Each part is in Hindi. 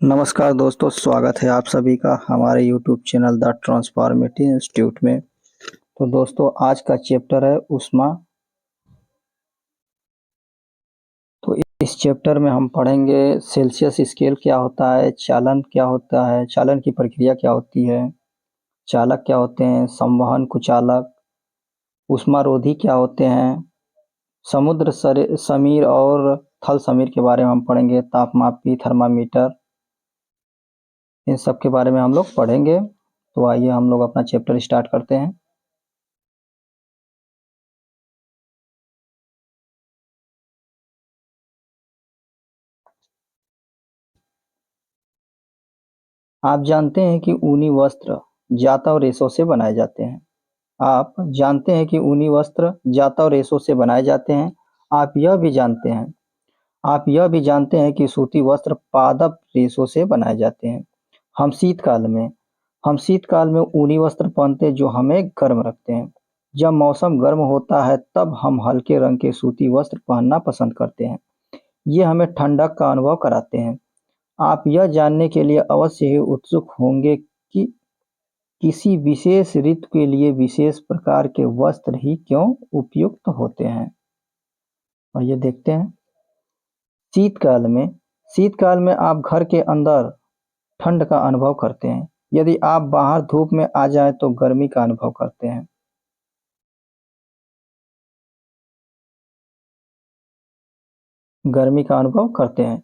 नमस्कार दोस्तों, स्वागत है आप सभी का हमारे YouTube channel the transformative institute में। तो दोस्तों, आज का चैप्टर है ऊष्मा। तो इस चैप्टर में हम पढ़ेंगे सेल्सियस स्केल क्या होता है, चालन क्या होता है, चालन की प्रक्रिया क्या होती है, चालक क्या होते हैं, संवहन कुचालक, ऊष्मारोधी क्या होते हैं, समीर और थल समीर के बारे में हम पढ़ेंगे, तापमापी, थर्मामीटर, इन सब के बारे में हम लोग पढ़ेंगे। तो आइए हम लोग अपना चैप्टर स्टार्ट करते हैं। आप जानते हैं कि ऊनी वस्त्र जाता और रेशों से बनाए जाते हैं। आप जानते हैं कि ऊनी वस्त्र जाता और रेशों से बनाए जाते हैं। आप यह भी जानते हैं आप यह भी जानते हैं कि सूती वस्त्र पादप रेशों से बनाए जाते हैं। हम शीतकाल में हम शीतकाल में ऊनी वस्त्र पहनते हैं जो हमें गर्म रखते हैं। जब मौसम गर्म होता है तब हम हल्के रंग के सूती वस्त्र पहनना पसंद करते हैं। ये हमें ठंडक का अनुभव कराते हैं। आप यह जानने के लिए अवश्य ही उत्सुक होंगे कि किसी विशेष ऋतु के लिए विशेष प्रकार के वस्त्र ही क्यों उपयुक्त होते हैं। और ये देखते हैं। शीतकाल में आप घर के अंदर ठंड का अनुभव करते हैं। यदि आप बाहर धूप में आ जाएं तो गर्मी का अनुभव करते हैं। गर्मी का अनुभव करते हैं।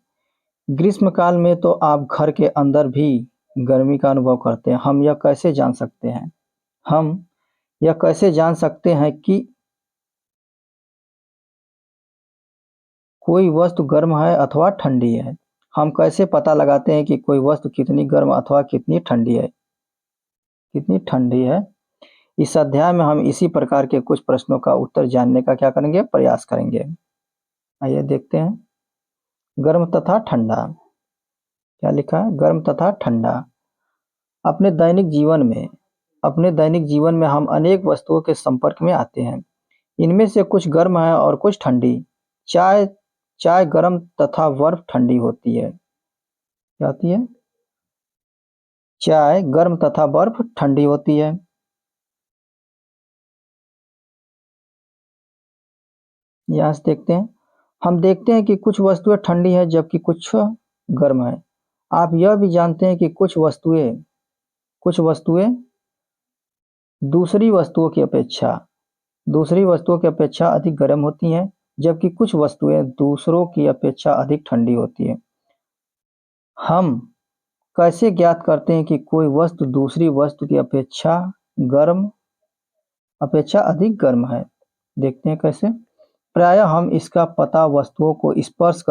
ग्रीष्मकाल में तो आप घर के अंदर भी गर्मी का अनुभव करते हैं। हम यह कैसे जान सकते हैं कि कोई वस्तु गर्म है अथवा ठंडी है। हम कैसे पता लगाते हैं कि कोई वस्तु कितनी गर्म अथवा कितनी ठंडी है। इस अध्याय में हम इसी प्रकार के कुछ प्रश्नों का उत्तर जानने का क्या करेंगे, प्रयास करेंगे। आइए देखते हैं। गर्म तथा ठंडा। क्या लिखा है? गर्म तथा ठंडा। अपने दैनिक जीवन में हम अनेक वस्तुओं के संपर्क में आते हैं। इनमें से कुछ गर्म है और कुछ ठंडी। चाय चाय गर्म तथा बर्फ ठंडी होती है। क्या होती है? चाय गर्म तथा बर्फ ठंडी होती है। यहाँ से देखते हैं। हम देखते हैं कि कुछ वस्तुएं ठंडी हैं जबकि कुछ गर्म है। आप यह भी जानते हैं कि कुछ वस्तुएं दूसरी वस्तुओं की अपेक्षा अधिक गर्म होती हैं, जबकि कुछ वस्तुएं दूसरों की अपेक्षा अधिक ठंडी होती हैं। हम कैसे ज्ञात करते हैं कि कोई वस्तु दूसरी वस्तु की अपेक्षा अधिक गर्म है? देखते हैं कैसे। प्रायः हम इसका पता वस्तुओं को स्पर्श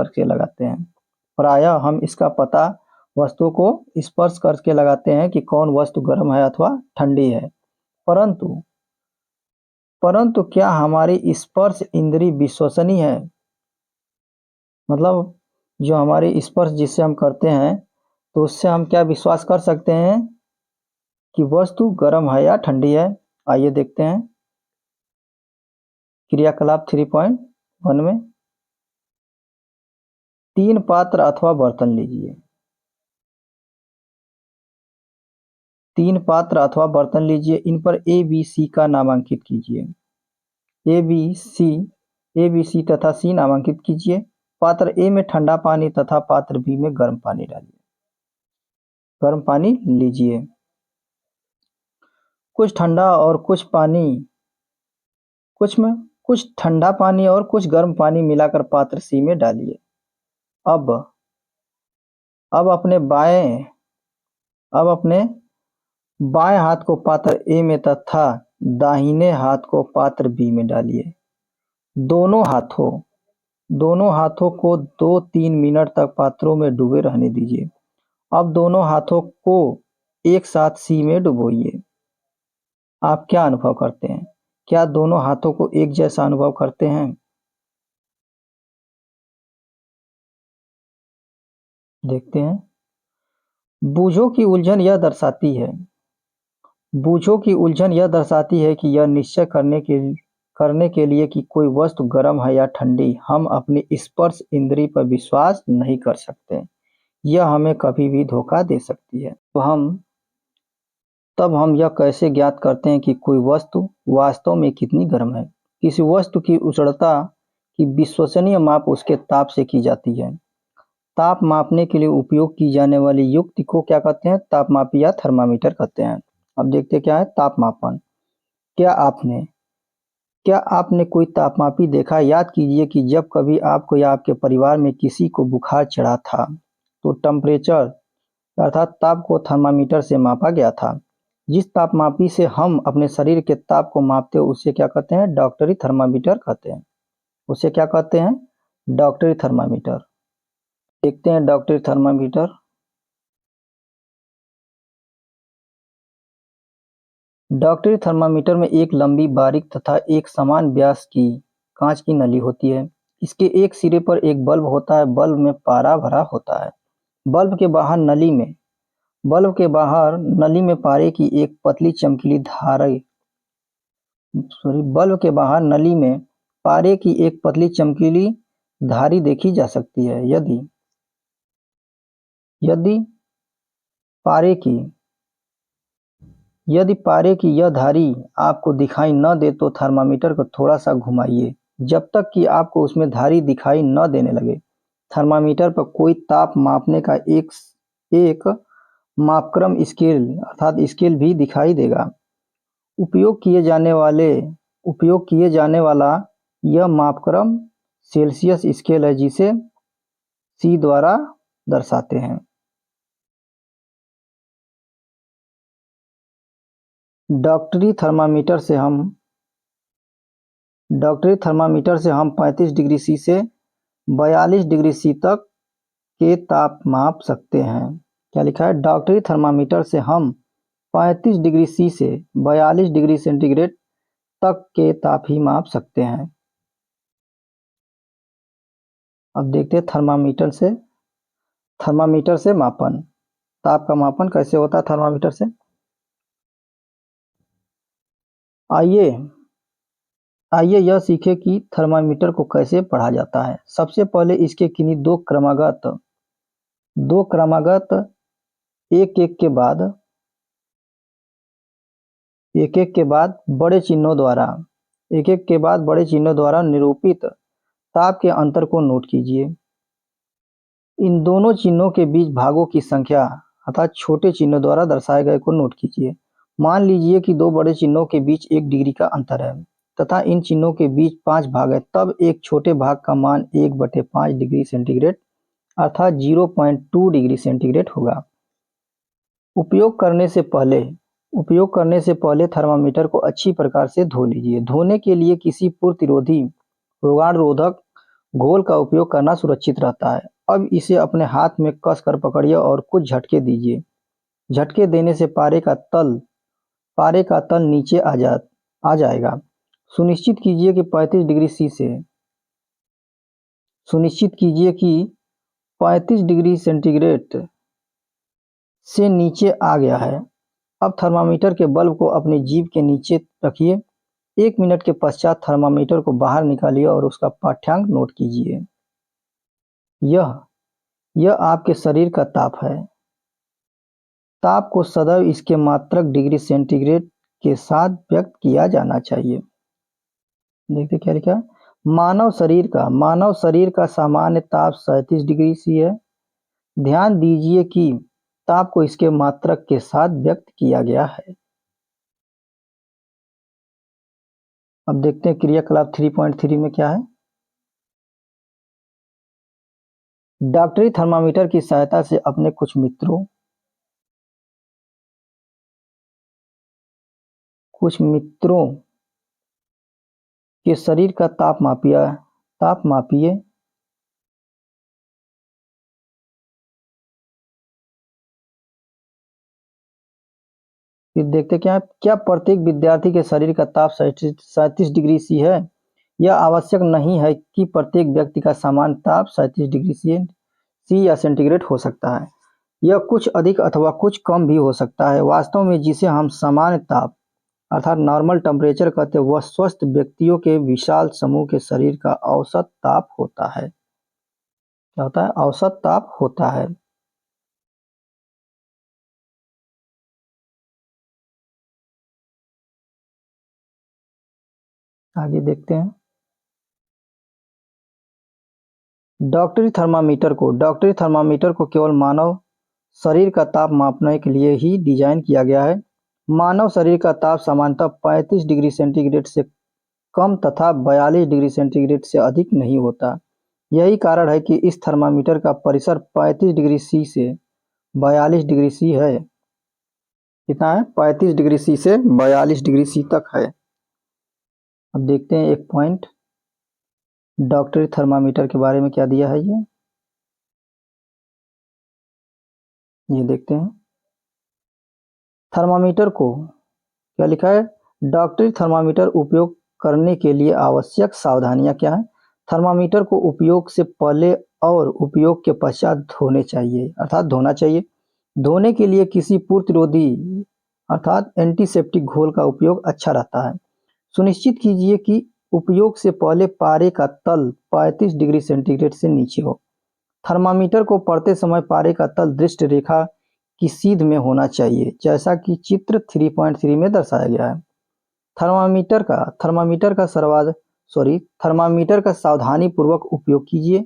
करके लगाते हैं कि कौन वस्तु गर्म है अथवा ठंडी है। परंतु परंतु क्या हमारी स्पर्श इंद्री विश्वसनीय है? मतलब जो हमारी स्पर्श जिससे हम करते हैं, तो उससे हम क्या विश्वास कर सकते हैं कि वस्तु गर्म है या ठंडी है? आइए देखते हैं। क्रियाकलाप 3.1 में 3 पात्र अथवा बर्तन लीजिए। 3 पात्र अथवा बर्तन लीजिए। इन पर ए बी सी का नामांकित कीजिए। ए बी सी तथा सी नामांकित कीजिए। पात्र ए में ठंडा पानी तथा पात्र बी में गर्म पानी डालिए। गर्म पानी लीजिए। कुछ ठंडा पानी और कुछ गर्म पानी मिलाकर पात्र सी में डालिए। अब अब अपने बाएं हाथ को पात्र ए में तथा दाहिने हाथ को पात्र बी में डालिए। दोनों हाथों को 2-3 मिनट तक पात्रों में डूबे रहने दीजिए। अब दोनों हाथों को एक साथ सी में डुबोइए। आप क्या अनुभव करते हैं? क्या दोनों हाथों को एक जैसा अनुभव करते हैं? देखते हैं। बूझों की उलझन यह दर्शाती है कि यह निश्चय करने के लिए कि कोई वस्तु गर्म है या ठंडी, हम अपनी स्पर्श इंद्री पर विश्वास नहीं कर सकते। यह हमें कभी भी धोखा दे सकती है। तब हम यह कैसे ज्ञात करते हैं कि कोई वस्तु वास्तव में कितनी गर्म है? किसी वस्तु की उष्णता की विश्वसनीय माप उसके ताप से की जाती है। ताप मापने के लिए उपयोग की जाने वाली युक्ति को क्या कहते हैं? तापमापी या थर्मामीटर कहते हैं। अब देखते क्या है तापमापन। क्या आपने क्या आपने कोई तापमापी देखा? याद कीजिए कि जब कभी आपको या आपके परिवार में किसी को बुखार चढ़ा था, तो टेम्परेचर अर्थात ताप को थर्मामीटर से मापा गया था। जिस तापमापी से हम अपने शरीर के ताप को मापते हैं उसे क्या कहते हैं? डॉक्टरी थर्मामीटर कहते हैं। उसे क्या कहते हैं? डॉक्टरी थर्मामीटर। देखते हैं डॉक्टरी थर्मामीटर। डॉक्टरी थर्मामीटर में एक लंबी, बारीक तथा एक समान व्यास की कांच की नली होती है। इसके एक सिरे पर एक बल्ब होता है। बल्ब में पारा भरा होता है। बल्ब के बाहर नली में पारे की एक पतली चमकीली धारा बल्ब के बाहर नली में पारे की एक पतली चमकीली धारी देखी जा सकती है। यदि पारे की यदि पारे की यह धारी आपको दिखाई न दे तो थर्मामीटर को थोड़ा सा घुमाइए जब तक कि आपको उसमें धारी दिखाई न देने लगे। थर्मामीटर पर कोई ताप मापने का एक मापक्रम स्केल अर्थात स्केल भी दिखाई देगा। उपयोग किए जाने वाला यह मापक्रम सेल्सियस स्केल है जिसे सी द्वारा दर्शाते हैं। डॉक्टरी थर्मामीटर से हम 35 डिग्री सी से 42 डिग्री सी तक के ताप माप सकते हैं। क्या लिखा है? डॉक्टरी थर्मामीटर से हम 35 डिग्री सी से 42 डिग्री सेंटीग्रेड तक के ताप ही माप सकते हैं। अब देखते हैं थर्मामीटर से मापन। ताप का मापन कैसे होता है थर्मामीटर से? आइए आइए यह सीखें कि थर्मामीटर को कैसे पढ़ा जाता है। सबसे पहले इसके किन्हीं दो क्रमागत एक एक के बाद बड़े चिन्हों द्वारा निरूपित ताप के अंतर को नोट कीजिए। इन दोनों चिन्हों के बीच भागों की संख्या अर्थात छोटे चिन्हों द्वारा दर्शाए गए को नोट कीजिए। मान लीजिए कि दो बड़े चिन्हों के बीच 1 डिग्री का अंतर है तथा इन चिन्हों के बीच 5 भाग है, तब एक छोटे भाग का मान 1/5 डिग्री सेंटीग्रेड अर्थात 0.2 डिग्री सेंटीग्रेड होगा। उपयोग करने से पहले थर्मामीटर को अच्छी प्रकार से धो लीजिए। धोने के लिए किसी पूर्तिरोधी रोगाणुरोधक घोल का उपयोग करना सुरक्षित रहता है। अब इसे अपने हाथ में कस कर पकड़िए और कुछ झटके दीजिए। झटके देने से पारे का तल नीचे आ जाएगा। सुनिश्चित कीजिए कि 35 डिग्री सी से सुनिश्चित कीजिए कि 35 डिग्री सेंटीग्रेड से नीचे आ गया है। अब थर्मामीटर के बल्ब को अपनी जीभ के नीचे रखिए। 1 मिनट के पश्चात थर्मामीटर को बाहर निकालिए और उसका पाठ्यांक नोट कीजिए। यह आपके शरीर का ताप है। ताप को सदैव इसके मात्रक डिग्री सेंटीग्रेड के साथ व्यक्त किया जाना चाहिए। देखते क्या लिखा है? मानव शरीर का सामान्य ताप 37 डिग्री सी है। ध्यान दीजिए कि ताप को इसके मात्रक के साथ व्यक्त किया गया है। अब देखते हैं क्रियाकलाप 3.3 में क्या है। डॉक्टरी थर्मामीटर की सहायता से अपने कुछ मित्रों के शरीर का ताप मापिए। फिर देखते क्या प्रत्येक विद्यार्थी के शरीर का ताप 37 डिग्री सी है? यह आवश्यक नहीं है कि प्रत्येक व्यक्ति का समान ताप 37 डिग्री सी या सेंटीग्रेड हो सकता है। यह कुछ अधिक अथवा कुछ कम भी हो सकता है। वास्तव में जिसे हम सामान्य ताप अर्थात नॉर्मल टेम्परेचर कहते हैं, वह स्वस्थ व्यक्तियों के विशाल समूह के शरीर का औसत ताप होता है। क्या होता है? औसत ताप होता है। आगे देखते हैं। डॉक्टरी थर्मामीटर को केवल मानव शरीर का ताप मापने के लिए ही डिजाइन किया गया है। मानव शरीर का ताप सामान्यतः 35 डिग्री सेंटीग्रेड से कम तथा 42 डिग्री सेंटीग्रेड से अधिक नहीं होता। यही कारण है कि इस थर्मामीटर का परिसर 35 डिग्री सी से 42 डिग्री सी है। कितना है? 35 डिग्री सी से 42 डिग्री सी तक है। अब देखते हैं एक पॉइंट डॉक्टरी थर्मामीटर के बारे में क्या दिया है। ये देखते हैं। थर्मामीटर को क्या लिखा है? डॉक्टरी थर्मामीटर उपयोग करने के लिए आवश्यक सावधानियां क्या हैं? थर्मामीटर को उपयोग से पहले और उपयोग के पश्चात धोने चाहिए, अर्थात धोना चाहिए। धोने के लिए किसी प्रतिरोधी अर्थात एंटीसेप्टिक घोल का उपयोग अच्छा रहता है। सुनिश्चित कीजिए कि उपयोग से पहले पारे का तल 35 डिग्री सेंटीग्रेड से नीचे हो। थर्मामीटर को पढ़ते समय पारे का तल दृष्ट रेखा की सीध में होना चाहिए, जैसा कि चित्र 3.3 में दर्शाया गया है। थर्मामीटर का सावधानीपूर्वक उपयोग कीजिए।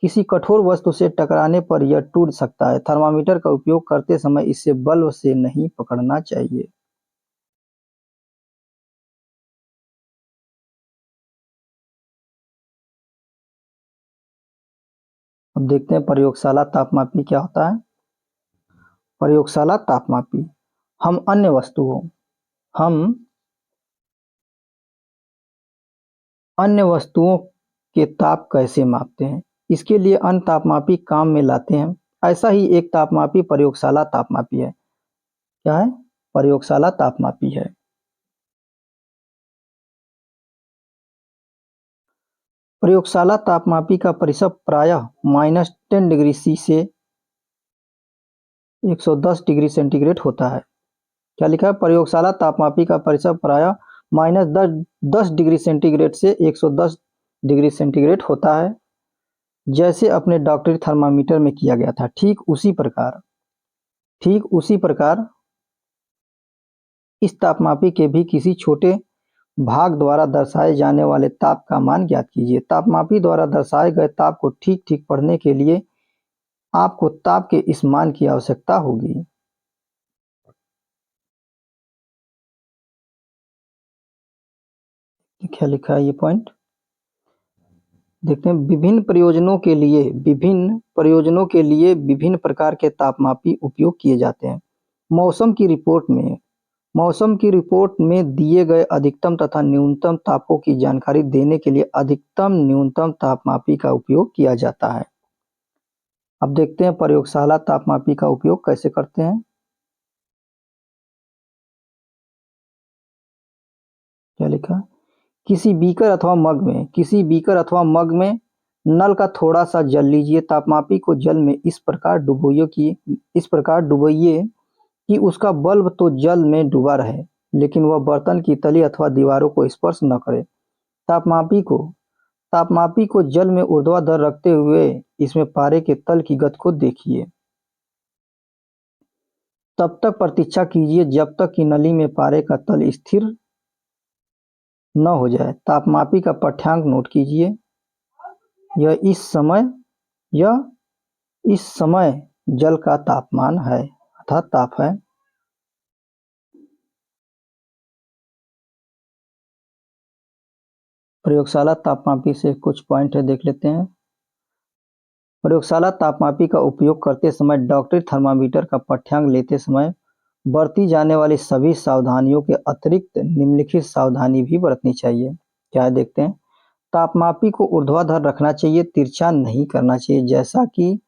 किसी कठोर वस्तु से टकराने पर यह टूट सकता है। थर्मामीटर का उपयोग करते समय इसे बल्ब से नहीं पकड़ना चाहिए। अब देखते हैं प्रयोगशाला तापमापी क्या होता है। प्रयोगशाला तापमापी हम अन्य वस्तुओं के ताप कैसे मापते हैं, इसके लिए अन्य तापमापी काम में लाते हैं। ऐसा ही एक तापमापी प्रयोगशाला तापमापी है। क्या है? प्रयोगशाला तापमापी है। प्रयोगशाला तापमापी का परिसर प्रायः -10 डिग्री सी से 110 डिग्री सेंटीग्रेड होता है। क्या लिखा है? प्रयोगशाला तापमापी का परिसर प्रायः -10 डिग्री सेंटीग्रेड से 110 डिग्री सेंटीग्रेड होता है, जैसे अपने डॉक्टरी थर्मामीटर में किया गया था। ठीक उसी प्रकार इस तापमापी के भी किसी छोटे भाग द्वारा दर्शाए जाने वाले ताप का मान ज्ञात कीजिए। तापमापी द्वारा दर्शाए गए ताप को ठीक ठीक पढ़ने के लिए आपको ताप के इस मान की आवश्यकता होगी। क्या लिखा है ये पॉइंट? देखते हैं। विभिन्न प्रयोजनों के लिए विभिन्न प्रकार के तापमापी उपयोग किए जाते हैं। मौसम की रिपोर्ट में दिए गए अधिकतम तथा न्यूनतम तापों की जानकारी देने के लिए अधिकतम न्यूनतम तापमापी का उपयोग किया जाता है। अब देखते हैं प्रयोगशाला तापमापी का उपयोग कैसे करते हैं। क्या लिखा? किसी बीकर अथवा मग में नल का थोड़ा सा जल लीजिए। तापमापी को जल में इस प्रकार डुबोइए कि उसका बल्ब तो जल में डूबा रहे, लेकिन वह बर्तन की तली अथवा दीवारों को स्पर्श न करे। तापमापी को जल में ऊर्ध्वाधर रखते हुए इसमें पारे के तल की गति को देखिए। तब तक प्रतीक्षा कीजिए जब तक कि नली में पारे का तल स्थिर न हो जाए। तापमापी का पाठ्यांक नोट कीजिए। यह इस समय जल का तापमान है, अर्थात ताप है। प्रयोगशाला तापमापी से कुछ पॉइंट है, देख लेते हैं। प्रयोगशाला तापमापी का उपयोग करते समय डॉक्टरी थर्मामीटर का पाठ्यांक लेते समय बरती जाने वाली सभी सावधानियों के अतिरिक्त निम्नलिखित सावधानी भी बरतनी चाहिए। क्या है? देखते हैं। तापमापी को ऊर्ध्वाधर रखना चाहिए, तिरछा नहीं करना चाहिए, जैसा कि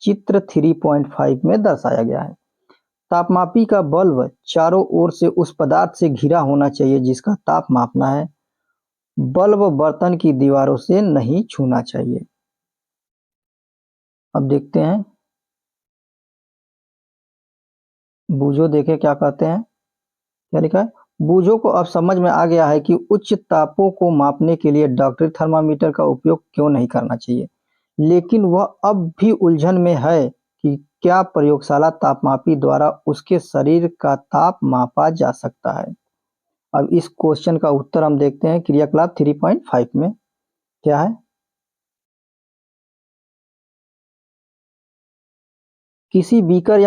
चित्र 3.5 में दर्शाया गया है। तापमापी का बल्ब चारों ओर से उस पदार्थ से घिरा होना चाहिए जिसका ताप मापना है। बल्ब बर्तन की दीवारों से नहीं छूना चाहिए। अब देखते हैं बूझो, देखें क्या कहते हैं। क्या लिखा है? बूझो को अब समझ में आ गया है कि उच्च तापों को मापने के लिए डॉक्टरी थर्मामीटर का उपयोग क्यों नहीं करना चाहिए, लेकिन वह अब भी उलझन में है कि क्या प्रयोगशाला तापमापी द्वारा उसके शरीर का ताप मापा जा सकता है। अब इस क्वेश्चन का उत्तर हम देखते हैं क्रियाकलाप 3.5 में क्या है। किसी बीकर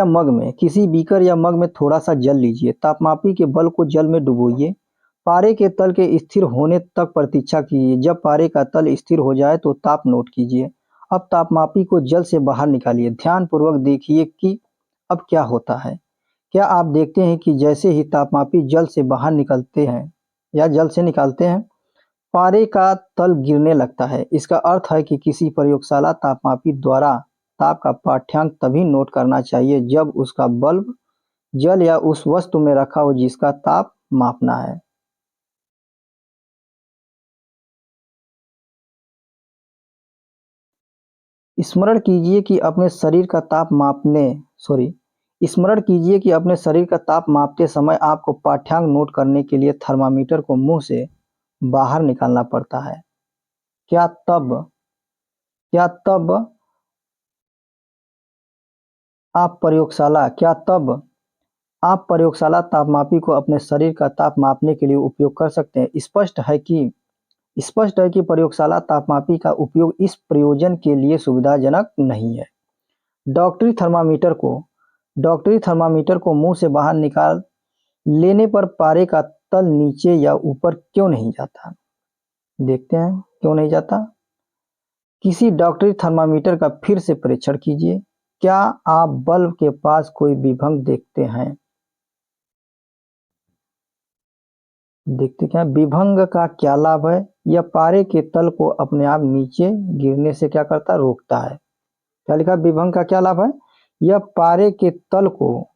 या मग में थोड़ा सा जल लीजिए, तापमापी के बल को जल में डुबोइए, पारे के तल के स्थिर होने तक प्रतीक्षा कीजिए, जब पारे का तल स्थिर हो जाए तो ताप नोट कीजिए। अब तापमापी को जल से बाहर निकालिए, ध्यान पूर्वक देखिए कि अब क्या होता है। क्या आप देखते हैं कि जैसे ही तापमापी जल से बाहर निकलते हैं या जल से निकालते हैं, पारे का तल गिरने लगता है। इसका अर्थ है कि किसी प्रयोगशाला तापमापी द्वारा ताप का पाठ्यांक तभी नोट करना चाहिए जब उसका बल्ब जल या उस वस्तु में रखा हो जिसका ताप मापना है। स्मरण कीजिए कि अपने शरीर का ताप मापने सॉरी स्मरण कीजिए कि अपने शरीर का ताप मापते समय आपको पाठ्यांक नोट करने के लिए थर्मामीटर को मुंह से बाहर निकालना पड़ता है। क्या तब क्या तब आप प्रयोगशाला तापमापी को अपने शरीर का ताप मापने के लिए उपयोग कर सकते हैं। स्पष्ट है कि प्रयोगशाला तापमापी का उपयोग इस प्रयोजन के लिए सुविधाजनक नहीं है। डॉक्टरी थर्मामीटर को डॉक्टरी थर्मामीटर को मुंह से बाहर निकाल लेने पर पारे का तल नीचे या ऊपर क्यों नहीं जाता? देखते हैं क्यों नहीं जाता। किसी डॉक्टरी थर्मामीटर का फिर से परीक्षण कीजिए। क्या आप बल्ब के पास कोई विभंग देखते हैं? देखते क्या विभंग का क्या लाभ है। यह पारे के तल को अपने आप नीचे गिरने से क्या करता है, रोकता है। क्या लिखा विभंग का क्या लाभ है। यह पारे के तल को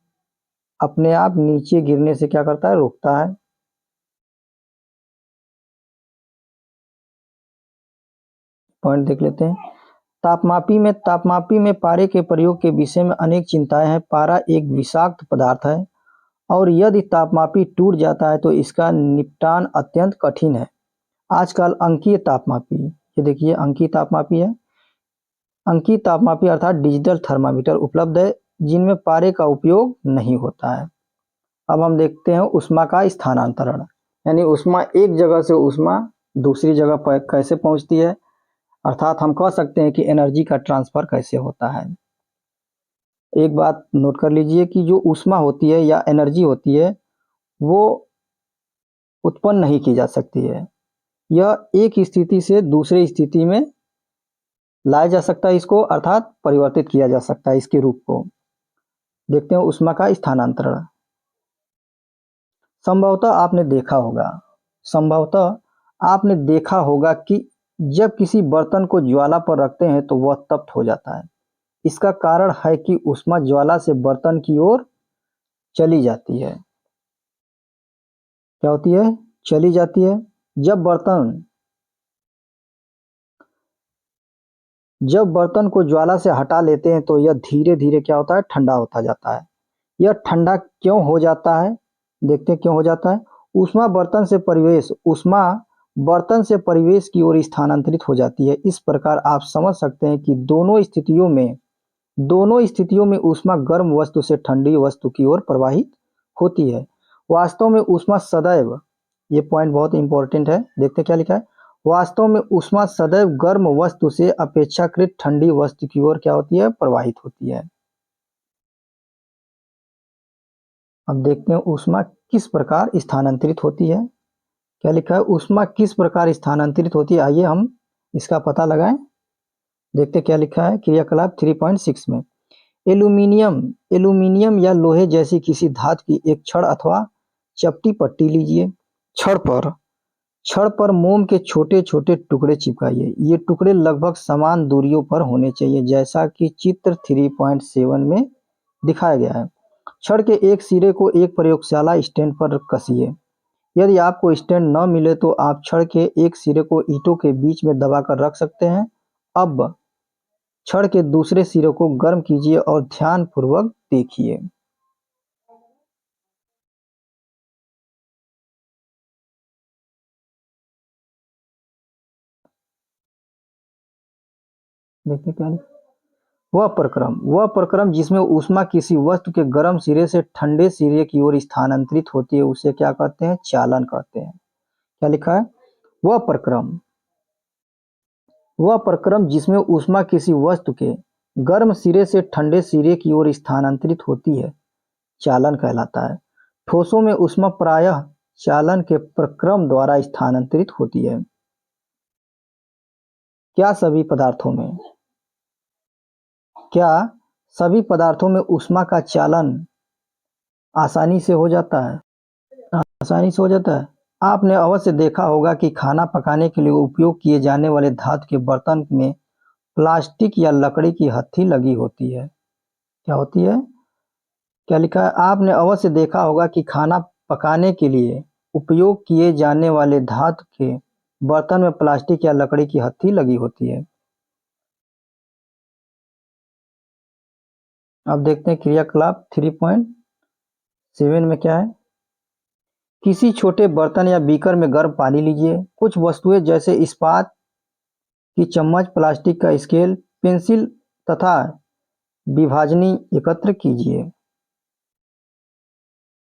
अपने आप नीचे गिरने से क्या करता है, रोकता है। पॉइंट देख लेते हैं। तापमापी में पारे के प्रयोग के विषय में अनेक चिंताएं हैं। पारा एक विषाक्त पदार्थ है और यदि तापमापी टूट जाता है तो इसका निपटान अत्यंत कठिन है। आजकल अंकीय तापमापी, ये देखिए अंकीय तापमापी है, अंकीय तापमापी अर्थात डिजिटल थर्मामीटर उपलब्ध है जिनमें पारे का उपयोग नहीं होता है। अब हम देखते हैं ऊष्मा का स्थानांतरण, यानी ऊष्मा एक जगह से ऊष्मा दूसरी जगह पर कैसे पहुंचती है, अर्थात हम कह सकते हैं कि एनर्जी का ट्रांसफर कैसे होता है। एक बात नोट कर लीजिए कि जो ऊष्मा होती है या एनर्जी होती है वो उत्पन्न नहीं की जा सकती है। यह एक स्थिति से दूसरे स्थिति में लाया जा सकता है, इसको अर्थात परिवर्तित किया जा सकता है इसके रूप को। देखते हैं ऊष्मा का स्थानांतरण। संभवतः आपने देखा होगा संभवतः आपने देखा होगा कि जब किसी बर्तन को ज्वाला पर रखते हैं तो वह तप्त हो जाता है। इसका कारण है कि ऊष्मा ज्वाला से बर्तन की ओर चली जाती है। क्या होती है, चली जाती है। जब बर्तन जब बर्तन को ज्वाला से हटा लेते हैं तो यह धीरे धीरे क्या होता है, ठंडा होता जाता है। यह ठंडा क्यों हो जाता है, देखते हैं क्यों हो जाता है। ऊष्मा बर्तन से परिवेश की ओर स्थानांतरित हो जाती है। इस प्रकार आप समझ सकते हैं कि दोनों स्थितियों में ऊष्मा गर्म वस्तु से ठंडी वस्तु की ओर प्रवाहित होती है। वास्तव में ऊष्मा सदैव, ये पॉइंट बहुत इंपॉर्टेंट है, देखते क्या लिखा है। वास्तव में ऊष्मा सदैव गर्म वस्तु से अपेक्षाकृत ठंडी वस्तु की ओर क्या होती है, प्रवाहित होती है। अब देखते हैं ऊष्मा किस प्रकार स्थानांतरित होती है। क्या लिखा है, ऊष्मा किस प्रकार स्थानांतरित होती है, आइए हम इसका पता लगाएं। देखते क्या लिखा है क्रियाकलाप 3.6 में। एल्यूमीनियम या लोहे जैसी किसी धातु की एक छड़ अथवा चपटी पट्टी लीजिए। छड़ पर छड़ पर मोम के छोटे छोटे टुकड़े चिपकाइए। ये टुकड़े लगभग समान दूरियों पर होने चाहिए जैसा कि चित्र 3.7 में दिखाया गया है। छड़ के एक सिरे को एक प्रयोगशाला स्टैंड पर कसिए। यदि आपको स्टैंड न मिले तो आप छड़ के एक सिरे को ईंटों के बीच में दबाकर रख सकते हैं। अब छड़ के दूसरे सिरे को गर्म कीजिए और ध्यानपूर्वक देखिए। देखिए क्या वह प्रक्रम जिसमें ऊष्मा किसी वस्तु के गर्म सिरे से ठंडे सिरे की ओर स्थानांतरित होती है उसे क्या कहते हैं? चालन कहते हैं। क्या लिखा है? वह प्रक्रम जिसमें ऊष्मा किसी वस्तु के गर्म सिरे से ठंडे सिरे की ओर स्थानांतरित होती है चालन कहलाता है। ठोसों में ऊष्मा प्रायः चालन के प्रक्रम द्वारा स्थानांतरित होती है। क्या सभी पदार्थों में ऊष्मा का चालन आसानी से हो जाता है? आपने अवश्य देखा होगा कि खाना पकाने के लिए उपयोग किए जाने वाले धातु के बर्तन में प्लास्टिक या लकड़ी की हत्थी लगी होती है। क्या होती है? क्या लिखा है? आपने अवश्य देखा होगा कि खाना पकाने के लिए उपयोग किए जाने वाले धातु के बर्तन में प्लास्टिक या लकड़ी की हत्थी लगी होती है। अब देखते हैं क्रियाकलाप 3.7 में क्या है। किसी छोटे बर्तन या बीकर में गर्म पानी लीजिए। कुछ वस्तुएं जैसे इस्पात की चम्मच, प्लास्टिक का स्केल, पेंसिल तथा विभाजनी एकत्र कीजिए।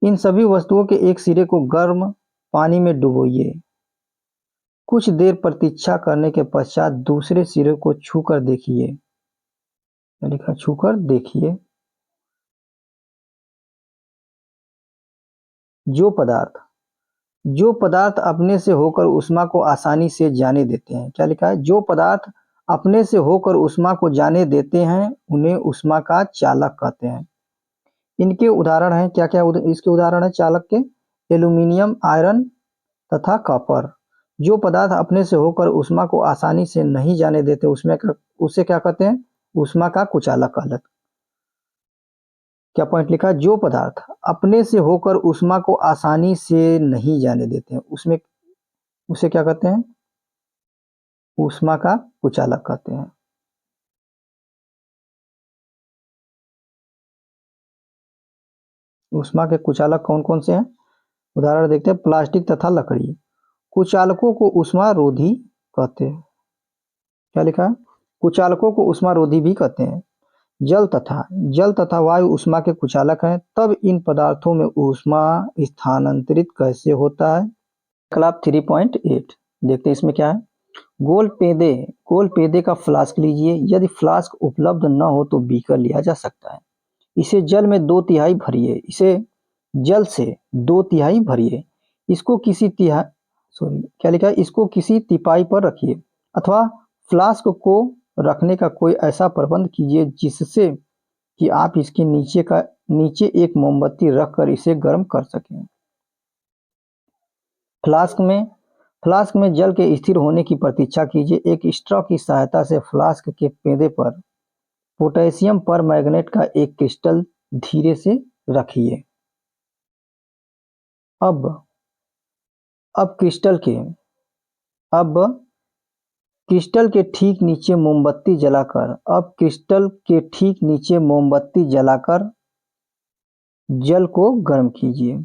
इन सभी वस्तुओं के एक सिरे को गर्म पानी में डुबोइए। कुछ देर प्रतीक्षा करने के पश्चात दूसरे सिरे को छूकर देखिए। लिखा छूकर देखिए। जो पदार्थ अपने से होकर ऊष्मा को आसानी से जाने देते हैं। क्या लिखा है? जो पदार्थ अपने से होकर ऊष्मा को जाने देते हैं उन्हें ऊष्मा का चालक कहते हैं। इनके उदाहरण हैं क्या क्या? इसके उदाहरण है चालक के एल्यूमिनियम, आयरन तथा कॉपर। जो पदार्थ अपने से होकर ऊष्मा को आसानी से नहीं जाने देते उसे क्या कहते हैं? ऊष्मा का कुचालक कहते हैं। क्या पॉइंट लिखा है? जो पदार्थ अपने से होकर ऊष्मा को आसानी से नहीं जाने देते हैं उसे क्या कहते हैं? ऊष्मा का कुचालक कहते हैं। ऊष्मा के कुचालक कौन कौन से हैं? उदाहरण देखते हैं। प्लास्टिक तथा लकड़ी कुचालकों को ऊष्मा रोधी कहते हैं। क्या लिखा है? कुचालकों को ऊष्मा रोधी भी कहते हैं। जल तथा वायु ऊष्मा के कुचालक हैं। तब इन पदार्थों में ऊष्मा स्थानांतरित कैसे होता है? क्लास 3.8 देखते हैं इसमें क्या है। गोल पेदे का फ्लास्क लीजिए। यदि फ्लास्क उपलब्ध न हो तो बीकर लिया जा सकता है। इसे जल से 2/3 भरिए। इसको किसी तिपाई पर रखिए अथवा फ्लास्क को रखने का कोई ऐसा प्रबंध कीजिए जिससे कि आप इसके नीचे एक मोमबत्ती रखकर इसे गर्म कर सकें। फ्लास्क में जल के स्थिर होने की प्रतीक्षा कीजिए। एक स्ट्रॉ की सहायता से फ्लास्क के पेंदे पर पोटेशियम परमैंगनेट का एक क्रिस्टल धीरे से रखिए। अब क्रिस्टल के ठीक नीचे मोमबत्ती जलाकर जल को गर्म कीजिए।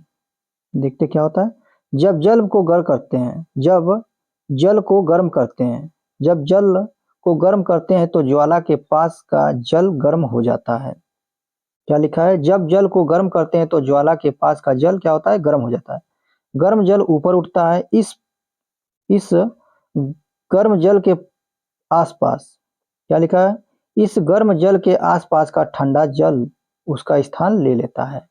देखते क्या होता है। जब जल को गर्म करते हैं तो ज्वाला के पास का जल गर्म हो जाता है। क्या लिखा है? जब जल को गर्म करते हैं तो ज्वाला के पास का जल क्या होता है? गर्म हो जाता है। गर्म जल ऊपर उठता है। इस गर्म जल के आसपास क्या लिखा है? इस गर्म जल के आसपास का ठंडा जल उसका स्थान ले लेता है।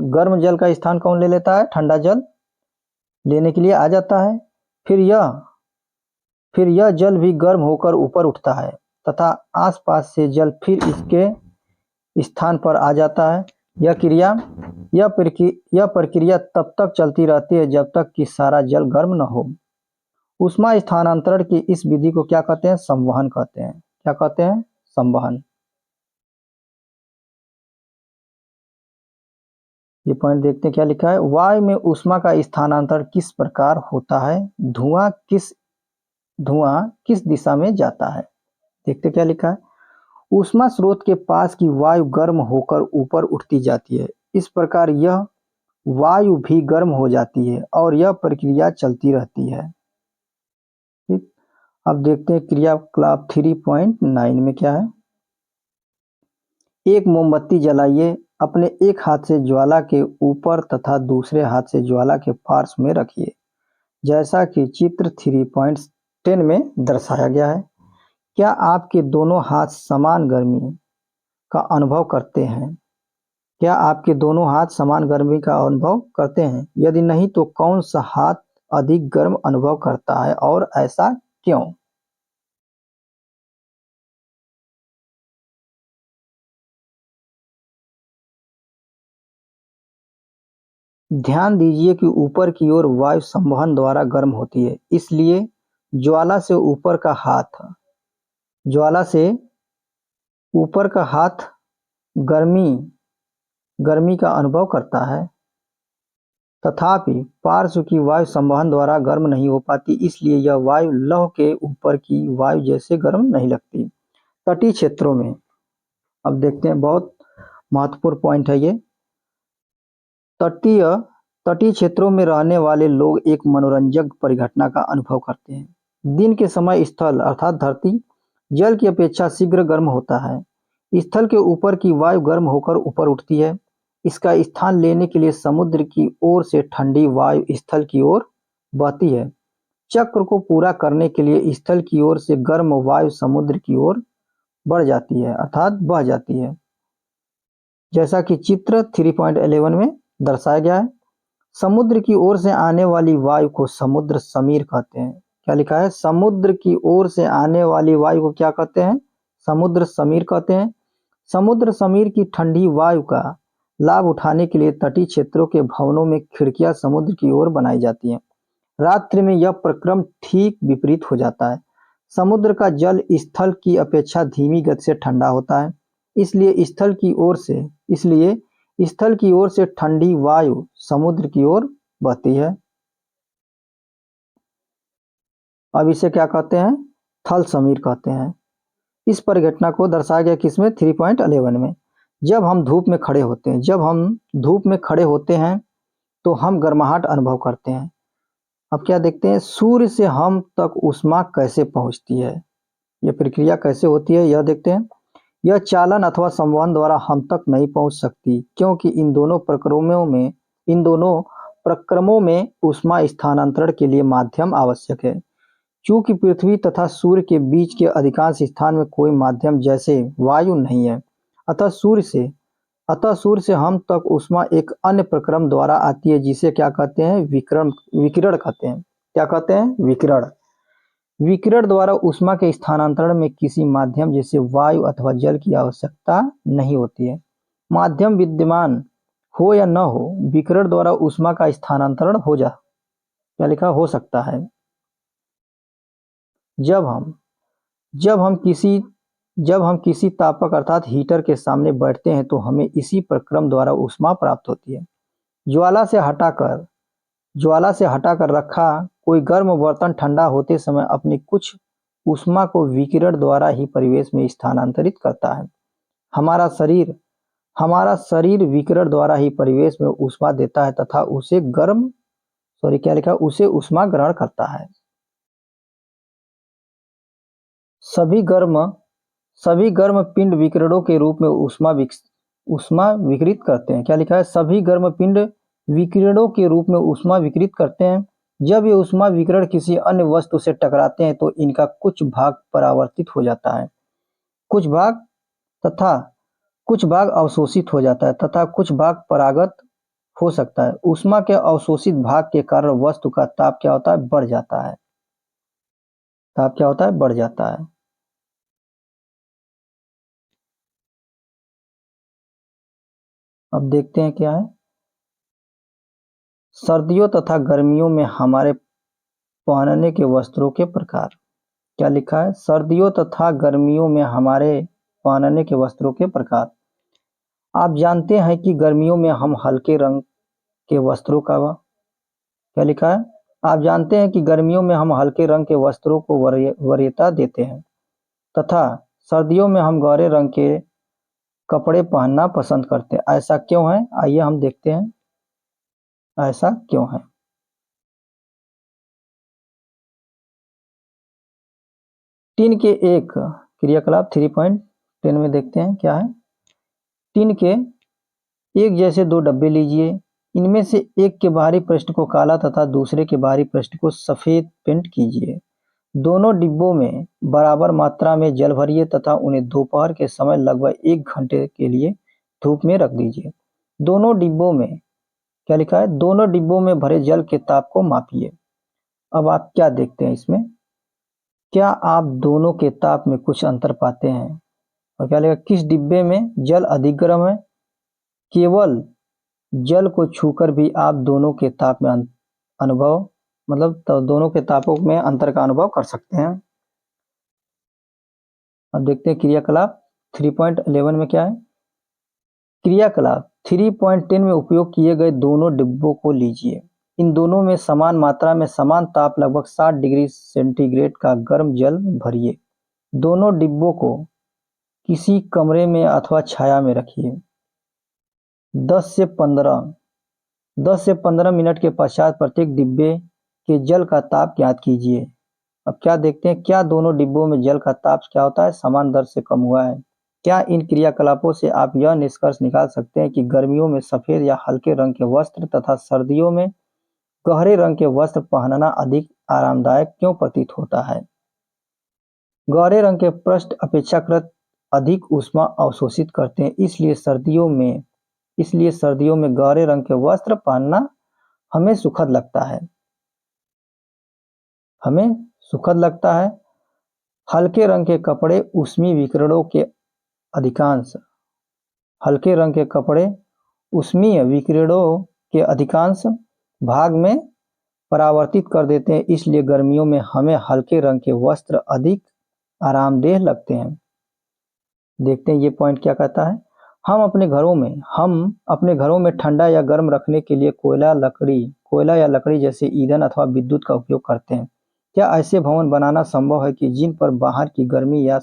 गर्म जल का स्थान कौन ले लेता है? ठंडा जल लेने के लिए आ जाता है। फिर यह जल भी गर्म होकर ऊपर उठता है तथा आसपास से जल फिर इसके स्थान पर आ जाता है। यह प्रक्रिया तब तक चलती रहती है जब तक कि सारा जल गर्म न हो। ऊष्मा स्थानांतरण की इस विधि को क्या कहते हैं? संवहन कहते हैं। क्या कहते हैं? संवहन। ये पॉइंट देखते हैं क्या लिखा है। वायु में ऊष्मा का स्थानांतरण किस प्रकार होता है? धुआं किस दिशा में जाता है? देखते क्या लिखा है। ऊष्मा स्रोत के पास की वायु गर्म होकर ऊपर उठती जाती है। इस प्रकार यह वायु भी गर्म हो जाती है और यह प्रक्रिया चलती रहती है। ठीक। अब देखते हैं क्रियाकलाप 3.9 में क्या है। एक मोमबत्ती जलाइए, अपने एक हाथ से ज्वाला के ऊपर तथा दूसरे हाथ से ज्वाला के पार्श्व में रखिए, जैसा कि चित्र 3.10 में दर्शाया गया है। क्या आपके दोनों हाथ समान गर्मी का अनुभव करते हैं? क्या आपके दोनों हाथ समान गर्मी का अनुभव करते हैं? यदि नहीं तो कौन सा हाथ अधिक गर्म अनुभव करता है और ऐसा क्यों? ध्यान दीजिए कि ऊपर की ओर वायु संवहन द्वारा गर्म होती है, इसलिए ज्वाला से ऊपर का हाथ ज्वाला से ऊपर का हाथ गर्मी गर्मी का अनुभव करता है। तथापि पार्श्व की वायु संवहन द्वारा गर्म नहीं हो पाती, इसलिए यह वायु लौह के ऊपर की वायु जैसे गर्म नहीं लगती। तटीय क्षेत्रों में अब देखते हैं, बहुत महत्वपूर्ण पॉइंट है ये। तटीय तटीय क्षेत्रों में रहने वाले लोग एक मनोरंजक परिघटना का अनुभव करते हैं। दिन के समय स्थल अर्थात धरती जल की अपेक्षा शीघ्र गर्म होता है। स्थल के ऊपर की वायु गर्म होकर ऊपर उठती है। इसका स्थान लेने के लिए समुद्र की ओर से ठंडी वायु स्थल की ओर बहती है। चक्र को पूरा करने के लिए स्थल की ओर से गर्म वायु समुद्र की ओर बढ़ जाती है अर्थात बह जाती है, जैसा कि चित्र 3.11 में दर्शाया गया है। समुद्र की ओर से आने वाली वायु को समुद्र समीर कहते हैं। क्या लिखा है? समुद्र की ओर से आने वाली वायु को क्या कहते हैं? समुद्र समीर कहते हैं। समुद्र समीर की ठंडी वायु का लाभ उठाने के लिए तटीय क्षेत्रों के भवनों में खिड़कियां समुद्र की ओर बनाई जाती हैं। रात्रि में यह प्रक्रम ठीक विपरीत हो जाता है। समुद्र का जल स्थल की अपेक्षा धीमी गति से ठंडा होता है, इसलिए स्थल की ओर से ठंडी वायु समुद्र की ओर बहती है। अब इसे क्या कहते हैं? थल समीर कहते हैं। इस परिघटना को दर्शाया गया किसमें? 3.11 में। जब हम धूप में खड़े होते हैं तो हम गर्माहट अनुभव करते हैं। अब क्या देखते हैं? सूर्य से हम तक ऊष्मा कैसे पहुंचती है, यह प्रक्रिया कैसे होती है, यह देखते हैं। यह चालन अथवा संवहन द्वारा हम तक नहीं पहुंच सकती, क्योंकि इन दोनों प्रक्रमों में ऊष्मा स्थानांतरण के लिए माध्यम आवश्यक है। चूंकि पृथ्वी तथा सूर्य के बीच के अधिकांश स्थान में कोई माध्यम जैसे वायु नहीं है, अतः सूर्य से हम तक ऊष्मा एक अन्य प्रक्रम द्वारा आती है, जिसे क्या कहते हैं? विकिरण कहते हैं। क्या कहते हैं? विकिरण। विकिरण द्वारा ऊष्मा के स्थानांतरण में किसी माध्यम जैसे वायु अथवा जल की आवश्यकता नहीं होती है। माध्यम विद्यमान हो या न हो, विकिरण द्वारा ऊष्मा का स्थानांतरण क्या लिखा? हो सकता है। जब हम जब हम किसी जब हम किसी तापक अर्थात हीटर के सामने बैठते हैं तो हमें इसी प्रक्रम द्वारा ऊष्मा प्राप्त होती है। ज्वाला से हटाकर ज्वाला से हटाकर रखा कोई गर्म बर्तन ठंडा होते समय अपनी कुछ ऊष्मा को विकिरण द्वारा ही परिवेश में स्थानांतरित करता है। हमारा शरीर हमारा शरीर विकिरण द्वारा ही परिवेश में ऊष्मा देता है तथा क्या लिखा? उसे ऊष्मा ग्रहण करता है। सभी गर्म सभी गर्म पिंड विकिरणों के रूप में ऊष्मा विकिरित करते हैं। क्या लिखा है? सभी गर्म पिंड विकिरणों के रूप में ऊष्मा विकिरित करते हैं। जब ये ऊष्मा विकिरण किसी अन्य वस्तु से टकराते हैं तो इनका कुछ भाग परावर्तित हो जाता है, कुछ भाग तथा कुछ भाग अवशोषित हो जाता है तथा कुछ भाग परागत हो सकता है। ऊष्मा के अवशोषित भाग के कारण वस्तु का ताप क्या होता है? बढ़ जाता है। ताप क्या होता है? बढ़ जाता है। अब देखते हैं क्या है। सर्दियों तथा गर्मियों में हमारे पहनने के वस्त्रों के प्रकार। क्या लिखा है? सर्दियों तथा गर्मियों में हमारे पहनने के वस्त्रों के प्रकार। आप जानते हैं कि गर्मियों में हम हल्के रंग के वस्त्रों का क्या लिखा है? आप जानते हैं कि गर्मियों में हम हल्के रंग के वस्त्रों को वरीयता देते हैं तथा सर्दियों में हम गहरे रंग के कपड़े पहनना पसंद करते हैं। ऐसा क्यों है? आइए हम देखते हैं। ऐसा क्यों है? टिन के एक क्रियाकलाप 3.10 में देखते हैं क्या है। टिन के एक जैसे दो डब्बे लीजिए। इनमें से एक के बाहरी पृष्ठ को काला तथा दूसरे के बाहरी पृष्ठ को सफेद पेंट कीजिए। दोनों डिब्बों में बराबर मात्रा में जल भरिए तथा उन्हें दोपहर के समय लगभग 1 घंटे के लिए धूप में रख दीजिए। दोनों डिब्बों में क्या लिखा है? दोनों डिब्बों में भरे जल के ताप को मापिए। अब आप क्या देखते हैं इसमें? क्या आप दोनों के ताप में कुछ अंतर पाते हैं? और क्या लिखा? किस डिब्बे में जल अधिक गर्म है? केवल जल को छूकर भी आप दोनों के ताप में अनुभव मतलब तो दोनों के तापों में अंतर का अनुभव कर सकते हैं। अब देखते हैं क्रियाकलाप 3.11 में क्या है। क्रियाकलाप 3.10 में उपयोग किए गए दोनों डिब्बों को लीजिए। इन दोनों में समान मात्रा में समान ताप लगभग 60 डिग्री सेंटीग्रेड का गर्म जल भरिए। दोनों डिब्बों को किसी कमरे में अथवा छाया में रखिए। 10 से 15 मिनट के पश्चात प्रत्येक डिब्बे के जल का ताप ज्ञात कीजिए। अब क्या देखते हैं? क्या दोनों डिब्बों में जल का ताप क्या होता है? समान दर से कम हुआ है। क्या इन क्रियाकलापों से आप यह निष्कर्ष निकाल सकते हैं कि गर्मियों में सफेद या हल्के रंग के वस्त्र तथा सर्दियों में गहरे रंग के वस्त्र पहनना अधिक आरामदायक क्यों प्रतीत होता है? गहरे रंग के पृष्ठ अपेक्षाकृत अधिक ऊष्मा अवशोषित करते हैं, इसलिए सर्दियों में गहरे रंग के वस्त्र पहनना हमें सुखद लगता है। हल्के रंग के कपड़े ऊष्मीय विकिरणों के अधिकांश हल्के रंग के कपड़े ऊष्मीय विकिरणों के अधिकांश भाग में परावर्तित कर देते हैं, इसलिए गर्मियों में हमें हल्के रंग के वस्त्र अधिक आरामदेह लगते हैं। देखते हैं ये पॉइंट क्या कहता है। हम अपने घरों में ठंडा या गर्म रखने के लिए कोयला या लकड़ी जैसे ईंधन अथवा विद्युत का उपयोग करते हैं। क्या ऐसे भवन बनाना संभव है कि जिन पर बाहर की गर्मी या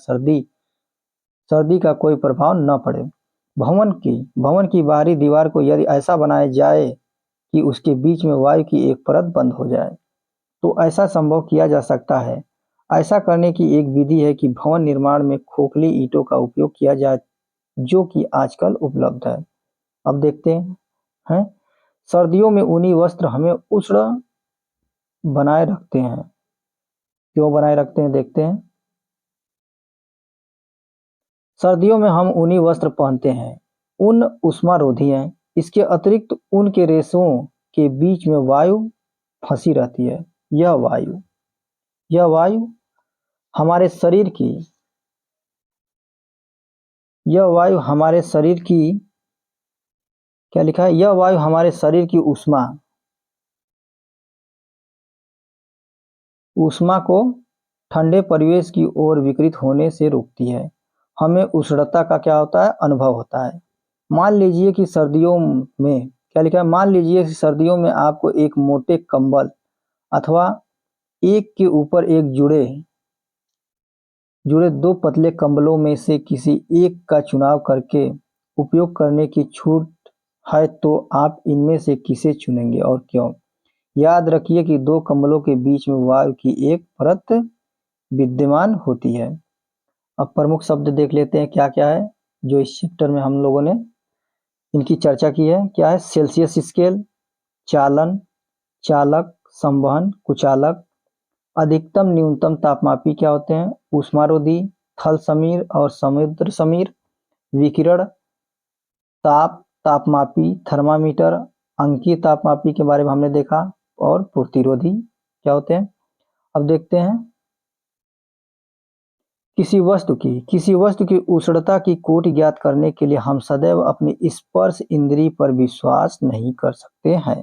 सर्दी का कोई प्रभाव न पड़े? भवन की बाहरी दीवार को यदि ऐसा बनाया जाए कि उसके बीच में वायु की एक परत बंद हो जाए, तो ऐसा संभव किया जा सकता है। ऐसा करने की एक विधि है कि भवन निर्माण में खोखली ईंटों का उपयोग किया जाए, जो कि आजकल उपलब्ध है। अब देखते हैं सर्दियों में ऊनी वस्त्र हमें उष्ण बनाए रखते हैं। क्यों बनाए रखते हैं? देखते हैं। सर्दियों में हम ऊनी वस्त्र पहनते हैं। ऊन ऊष्मारोधी है। इसके अतिरिक्त ऊन के रेशों के बीच में वायु फंसी रहती है। यह वायु हमारे शरीर की यह वायु हमारे शरीर की क्या लिखा है? यह वायु हमारे शरीर की ऊष्मा को ठंडे परिवेश की ओर विकृत होने से रोकती है। हमें उष्णता का क्या होता है? अनुभव होता है। मान लीजिए कि सर्दियों में क्या लिखा है? मान लीजिए कि सर्दियों में आपको एक मोटे कंबल अथवा एक के ऊपर एक जुड़े दो पतले कंबलों में से किसी एक का चुनाव करके उपयोग करने की छूट है, तो आप इनमें से किसे चुनेंगे और क्यों? याद रखिए कि दो कंबलों के बीच में वायु की एक परत विद्यमान होती है। अब प्रमुख शब्द देख लेते हैं क्या क्या है जो इस चैप्टर में हम लोगों ने इनकी चर्चा की है। क्या है? सेल्सियस स्केल, चालन, चालक, संवहन, कुचालक। अधिकतम न्यूनतम तापमापी क्या होते हैं? ऊष्मारोधी, थल समीर और समुद्र समीर। विकिरण, तापमापी, थर्मामीटर, अंकीय तापमापी के बारे में हमने देखा। और प्रतिरोधी क्या होते हैं? अब देखते हैं। किसी वस्तु की उष्णता की कोटि ज्ञात करने के लिए हम सदैव अपनी स्पर्श इंद्रिय पर विश्वास नहीं कर सकते हैं।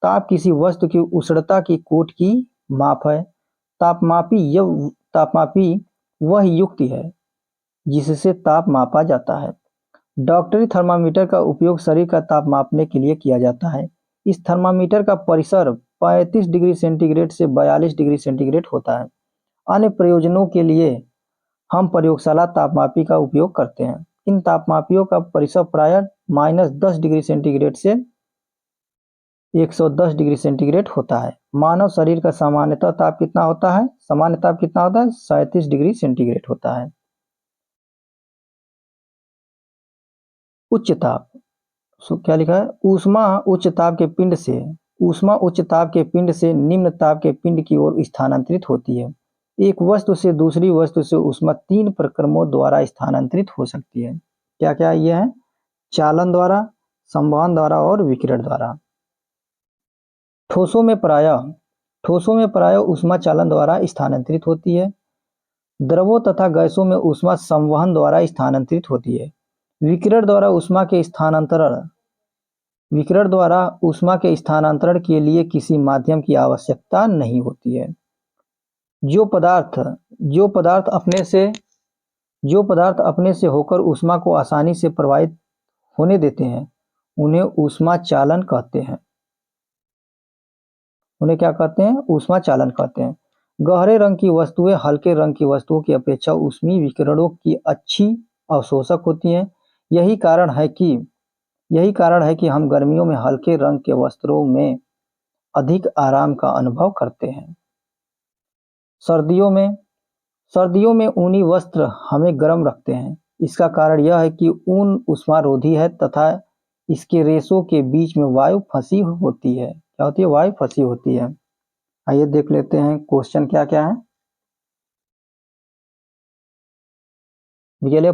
ताप किसी वस्तु की उष्णता की कोटि की माप है। तापमापी वह युक्ति है जिससे ताप मापा जाता है। डॉक्टरी थर्मामीटर का उपयोग शरीर का ताप मापने के लिए किया जाता है। इस थर्मामीटर का परिसर 35 डिग्री सेंटीग्रेड से 42 डिग्री सेंटीग्रेड होता है। अन्य प्रयोजनों के लिए हम प्रयोगशाला तापमापी का उपयोग करते हैं। इन तापमापियों का परिसर प्रायः -10 डिग्री सेंटीग्रेड से 110 डिग्री सेंटीग्रेड होता है। मानव शरीर का सामान्यतः ताप कितना होता है? सामान्य ताप कितना होता है? 37 डिग्री सेंटीग्रेड होता है। उच्च ताप, क्या लिखा है? ऊष्मा उच्च ताप के पिंड से निम्न ताप के पिंड की ओर स्थानांतरित होती है। एक वस्तु से दूसरी वस्तु से ऊष्मा 3 प्रक्रमों द्वारा स्थानांतरित हो सकती है। क्या क्या ये है? चालन द्वारा, संवहन द्वारा और विकिरण द्वारा। ठोसों में प्रायः ऊष्मा चालन द्वारा स्थानांतरित होती है। द्रवों तथा गैसों में ऊष्मा संवहन द्वारा स्थानांतरित होती है। विकिरण द्वारा ऊष्मा के स्थानांतरण के लिए किसी माध्यम की आवश्यकता नहीं होती है। जो पदार्थ अपने से होकर ऊष्मा को आसानी से प्रवाहित होने देते हैं, उन्हें ऊष्मा चालन कहते हैं। उन्हें क्या कहते हैं? ऊष्मा चालन कहते हैं। गहरे रंग की वस्तुएं हल्के रंग की वस्तुओं की अपेक्षा ऊष्मीय विकिरणों की अच्छी अवशोषक होती हैं। यही कारण है कि हम गर्मियों में हल्के रंग के वस्त्रों में अधिक आराम का अनुभव करते हैं। सर्दियों में ऊनी वस्त्र हमें गर्म रखते हैं। इसका कारण यह है कि ऊन ऊष्मारोधी है तथा इसके रेशों के बीच में वायु फंसी होती है। क्या होती है? वायु फंसी होती है। आइए देख लेते हैं क्वेश्चन क्या क्या है।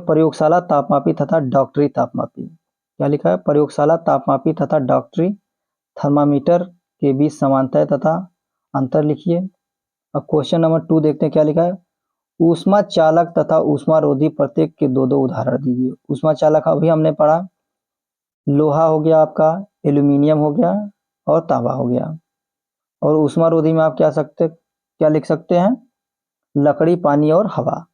प्रयोगशाला तापमापी तथा डॉक्टरी तापमापी। क्या लिखा है? प्रयोगशाला तापमापी तथा डॉक्टरी थर्मामीटर के बीच समानता तथा अंतर लिखिए। अब क्वेश्चन नंबर 2 देखते हैं क्या लिखा है। ऊष्मा चालक तथा ऊष्मारोधी प्रत्येक के दो दो उदाहरण दीजिए। ऊष्मा चालक अभी हमने पढ़ा, लोहा हो गया आपका, एल्यूमिनियम हो गया और तांबा हो गया। और ऊष्मारोधी में आप क्या लिख सकते हैं? लकड़ी, पानी और हवा।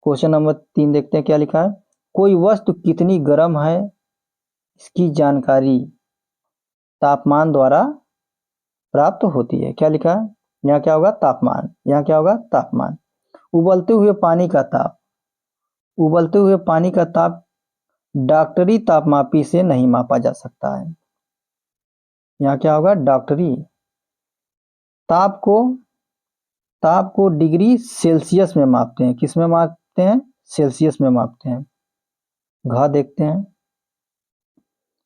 क्वेश्चन नंबर 3 देखते हैं क्या लिखा है। कोई वस्तु कितनी गर्म है इसकी जानकारी तापमान द्वारा प्राप्त होती है। क्या लिखा है? यहाँ क्या होगा? तापमान। यहाँ क्या होगा? तापमान। उबलते हुए पानी का ताप डॉक्टरी तापमापी से नहीं मापा जा सकता है। यहाँ क्या होगा? डॉक्टरी। ताप को डिग्री सेल्सियस में मापते हैं। किस में मापते हैं? सेल्सियस में मापते हैं। घ देखते हैं।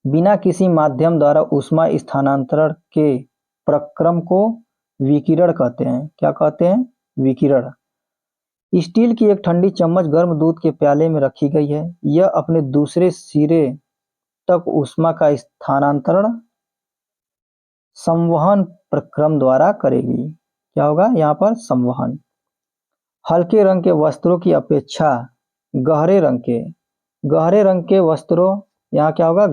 बिना किसी माध्यम द्वारा ऊष्मा स्थानांतरण के प्रक्रम को विकिरण कहते हैं। क्या कहते हैं? विकिरण। स्टील की एक ठंडी चम्मच गर्म दूध के प्याले में रखी गई है। यह अपने दूसरे सिरे तक ऊष्मा का स्थानांतरण संवहन प्रक्रम द्वारा करेगी। क्या होगा यहाँ पर? संवहन। हल्के रंग के वस्त्रों की अपेक्षा गहरे रंग के वस्त्रों, यहाँ क्या होगा?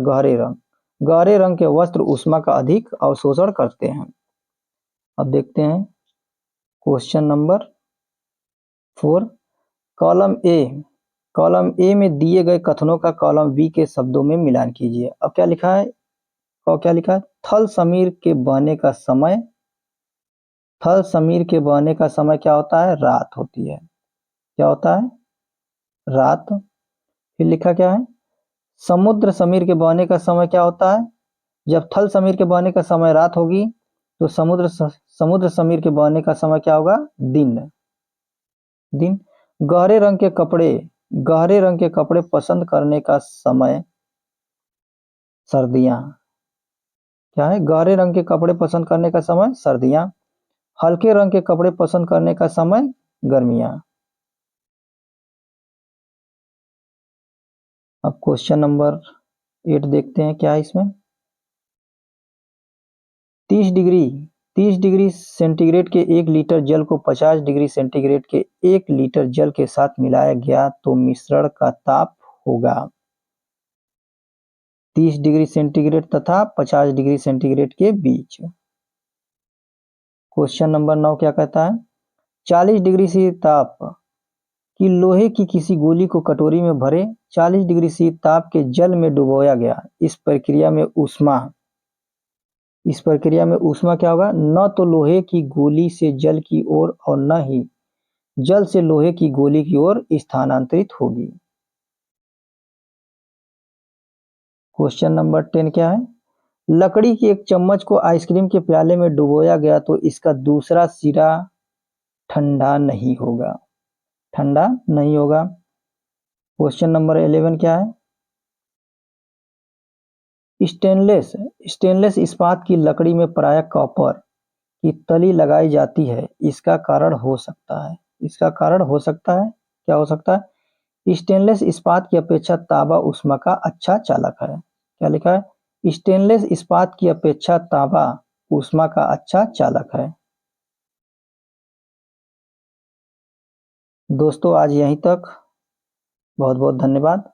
गहरे रंग के वस्त्र ऊष्मा का अधिक अवशोषण करते हैं। अब देखते हैं क्वेश्चन नंबर 4। कॉलम ए में दिए गए कथनों का कॉलम बी के शब्दों में मिलान कीजिए। अब क्या लिखा है? थल समीर के बहने का समय क्या होता है? रात होती है। क्या होता है? रात। फिर लिखा क्या है? समुद्र समीर के बहने का समय क्या होता है? जब थल समीर के बहने का समय रात होगी तो समुद्र समीर के बहने का समय क्या होगा? दिन। गहरे रंग के कपड़े पसंद करने का समय सर्दियां। क्या है? गहरे रंग के कपड़े पसंद करने का समय सर्दियां। हल्के रंग के कपड़े पसंद करने का समय गर्मियां। अब क्वेश्चन नंबर 8 देखते हैं क्या है इसमें। 30 डिग्री सेंटीग्रेड के 1 लीटर जल को 50 डिग्री सेंटीग्रेड के 1 लीटर जल के साथ मिलाया गया तो मिश्रण का ताप होगा 30 डिग्री सेंटीग्रेड तथा 50 डिग्री सेंटीग्रेड के बीच। क्वेश्चन नंबर 9 क्या कहता है? 40 डिग्री से ताप कि लोहे की किसी गोली को कटोरी में भरे 40 डिग्री सी ताप के जल में डुबोया गया। इस प्रक्रिया में ऊष्मा क्या होगा? न तो लोहे की गोली से जल की ओर और न ही जल से लोहे की गोली की ओर स्थानांतरित होगी। क्वेश्चन नंबर 10 क्या है? लकड़ी की एक चम्मच को आइसक्रीम के प्याले में डुबोया गया तो इसका दूसरा सिरा ठंडा नहीं होगा। ठंडा नहीं होगा। क्वेश्चन नंबर 11 क्या है? स्टेनलेस स्टेनलेस इस्पात की लकड़ी में प्रायः कॉपर की तली लगाई जाती है। इसका कारण हो सकता है। इसका कारण हो सकता है। क्या हो सकता है? स्टेनलेस इस्पात की अपेक्षा तांबा ऊष्मा का अच्छा चालक है। क्या लिखा है? स्टेनलेस इस्पात की अपेक्षा तांबा ऊष्मा का अच्छा चालक है। दोस्तों आज यहीं तक। बहुत बहुत धन्यवाद।